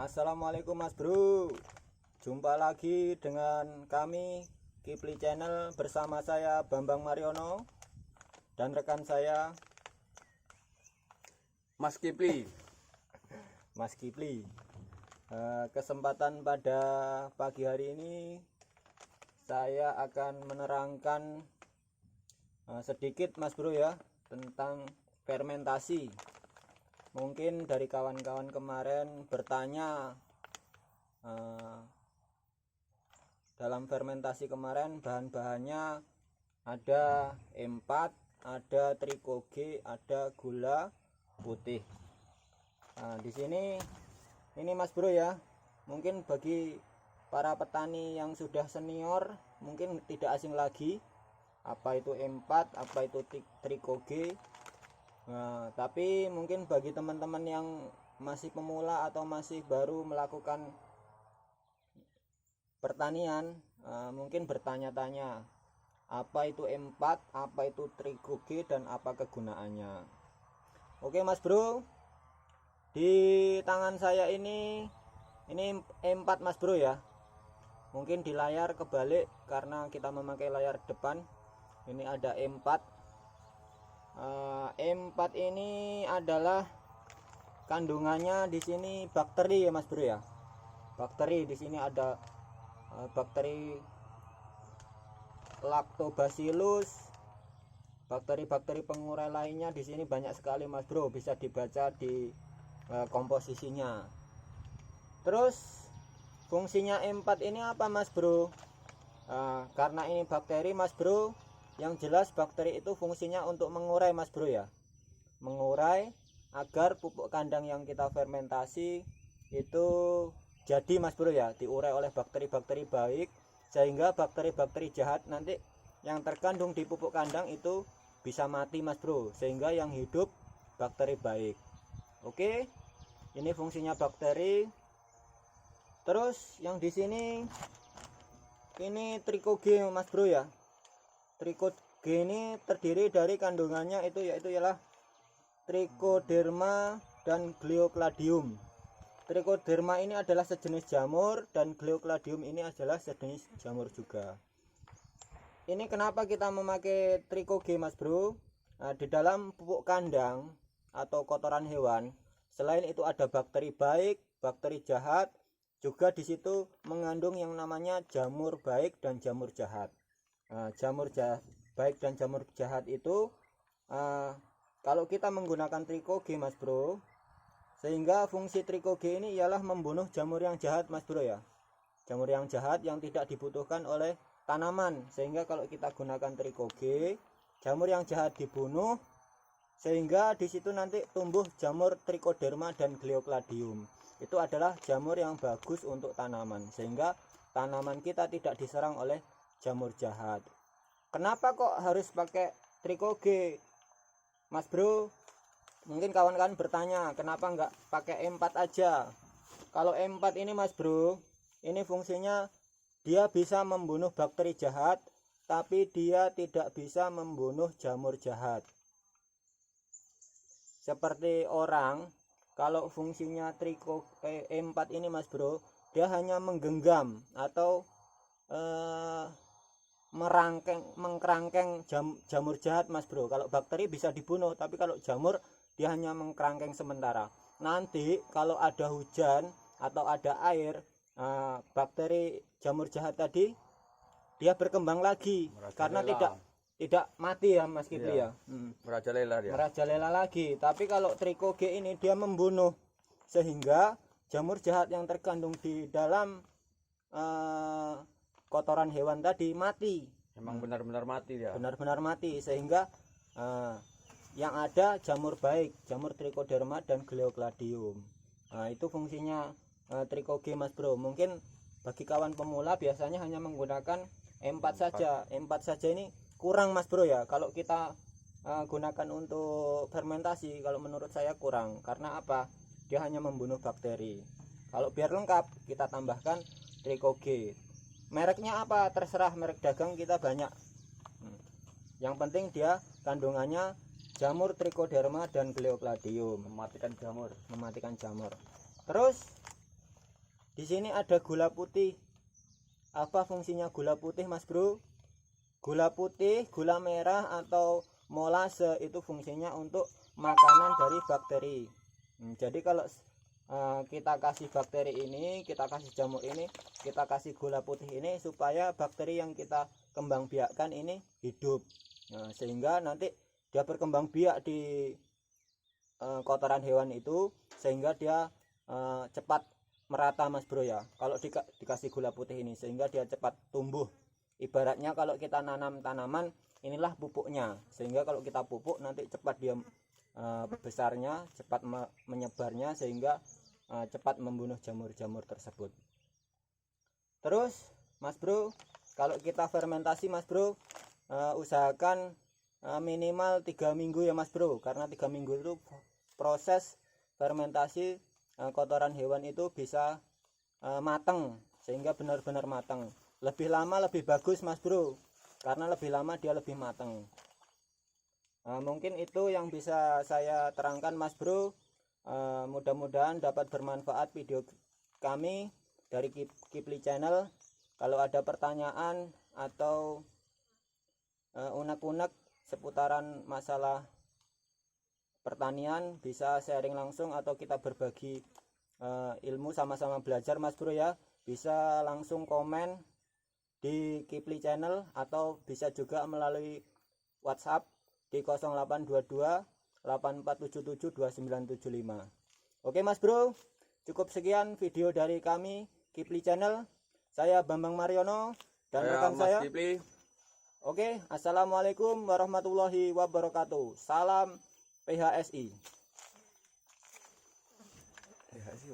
Assalamualaikum Mas Bro. Jumpa lagi dengan kami Kipli Channel bersama saya Bambang Mariono dan rekan saya Mas Kipli. Mas Kipli. Kesempatan pada pagi hari ini saya akan menerangkan sedikit Mas Bro ya tentang fermentasi. Mungkin dari kawan-kawan kemarin bertanya dalam fermentasi kemarin bahan-bahannya ada E4, ada trikoge, ada gula putih. Nah, di sini ini Mas Bro ya. Mungkin bagi para petani yang sudah senior mungkin tidak asing lagi apa itu E4, apa itu trikoge. Nah, tapi mungkin bagi teman-teman yang masih pemula atau masih baru melakukan pertanian, mungkin bertanya-tanya apa itu E4, apa itu trikoge, dan apa kegunaannya. Oke Mas Bro, di tangan saya ini E4 Mas Bro ya. Mungkin di layar kebalik karena kita memakai layar depan. Ini ada E4. E4 ini adalah kandungannya di sini bakteri ya Mas Bro ya. Bakteri di sini ada bakteri Lactobacillus, bakteri-bakteri pengurai lainnya di sini banyak sekali Mas Bro, bisa dibaca di komposisinya. Terus fungsinya E4 ini apa Mas Bro? Karena ini bakteri Mas Bro, yang jelas bakteri itu fungsinya untuk mengurai Mas Bro ya, mengurai agar pupuk kandang yang kita fermentasi itu jadi Mas Bro ya, diurai oleh bakteri-bakteri baik, sehingga bakteri-bakteri jahat nanti yang terkandung di pupuk kandang itu bisa mati Mas Bro, sehingga yang hidup bakteri baik. Oke, ini fungsinya bakteri. Terus yang di sini ini trikoge Mas Bro ya. Trikoge ini terdiri dari kandungannya itu ialah Trichoderma dan Glyocladium. Trichoderma ini adalah sejenis jamur dan Glyocladium ini adalah sejenis jamur juga. Ini kenapa kita memakai trikoge Mas Bro? Nah, di dalam pupuk kandang atau kotoran hewan, selain itu ada bakteri baik, bakteri jahat, juga di situ mengandung yang namanya jamur baik dan jamur jahat. Jamur baik dan jamur jahat itu kalau kita menggunakan trikoge Mas Bro, sehingga fungsi trikoge ini ialah membunuh jamur yang jahat Mas Bro ya, jamur yang jahat yang tidak dibutuhkan oleh tanaman, sehingga kalau kita gunakan trikoge, jamur yang jahat dibunuh, sehingga di situ nanti tumbuh jamur Trichoderma dan Glyocladium. Itu adalah jamur yang bagus untuk tanaman, sehingga tanaman kita tidak diserang oleh jamur jahat. Kenapa kok harus pakai trikoge Mas Bro? Mungkin kawan-kawan bertanya, kenapa enggak pakai E4 aja? Kalau E4 ini Mas Bro, ini fungsinya dia bisa membunuh bakteri jahat, tapi dia tidak bisa membunuh jamur jahat. Seperti orang, kalau fungsinya E4 ini Mas Bro, dia hanya menggenggam atau mengkerangkeng jamur jahat Mas Bro. Kalau bakteri bisa dibunuh, tapi kalau jamur dia hanya mengkerangkeng sementara. Nanti kalau ada hujan atau ada air, bakteri jamur jahat tadi dia berkembang lagi karena tidak mati ya Mas Kipli ya. Merajalela dia. Merajalela lagi. Tapi kalau trikoge ini dia membunuh, sehingga jamur jahat yang terkandung di dalam kotoran hewan tadi mati. Emang benar-benar mati dia. Benar-benar mati, sehingga yang ada jamur baik, jamur Trichoderma dan Glyocladium. Itu fungsinya trikoge Mas Bro. Mungkin bagi kawan pemula biasanya hanya menggunakan E4 saja. E4 saja ini kurang Mas Bro ya. Kalau kita gunakan untuk fermentasi, kalau menurut saya kurang. Karena apa? Dia hanya membunuh bakteri. Kalau biar lengkap kita tambahkan trikoge. Mereknya apa? Terserah, merek dagang kita banyak. Yang penting dia kandungannya jamur Trichoderma dan Glyocladium, mematikan jamur. Terus Di sini ada gula putih. Apa fungsinya gula putih, Mas Bro? Gula putih, gula merah atau molase itu fungsinya untuk makanan dari bakteri. Jadi kalau kita kasih bakteri ini, kita kasih jamur ini, kita kasih gula putih ini supaya bakteri yang kita kembang biakkan ini hidup. Nah, sehingga nanti dia berkembang biak di kotoran hewan itu, sehingga dia cepat merata, Mas Bro ya. Kalau dikasih gula putih ini, sehingga dia cepat tumbuh. Ibaratnya kalau kita nanam tanaman, inilah pupuknya, sehingga kalau kita pupuk nanti cepat dia besarnya, cepat menyebarnya, sehingga cepat membunuh jamur-jamur tersebut. Terus Mas Bro, kalau kita fermentasi, Mas Bro, usahakan minimal 3 minggu ya Mas Bro, karena 3 minggu itu proses fermentasi kotoran hewan itu bisa matang, sehingga benar-benar matang. Lebih lama lebih bagus, Mas Bro, karena lebih lama dia lebih matang. Mungkin itu yang bisa saya terangkan, Mas Bro. Mudah-mudahan dapat bermanfaat video kami dari Kipli Channel. Kalau ada pertanyaan atau unek-unek seputaran masalah pertanian, bisa sharing langsung atau kita berbagi ilmu, sama-sama belajar, Mas Bro ya. Bisa langsung komen di Kipli Channel atau bisa juga melalui WhatsApp di 0822 8477 2975. Oke Mas Bro, cukup sekian video dari kami Kipli Channel. Saya Bambang Mariono dan rekan Mas saya Kipli. Oke, assalamualaikum warahmatullahi wabarakatuh. Salam PHSI. PHSI.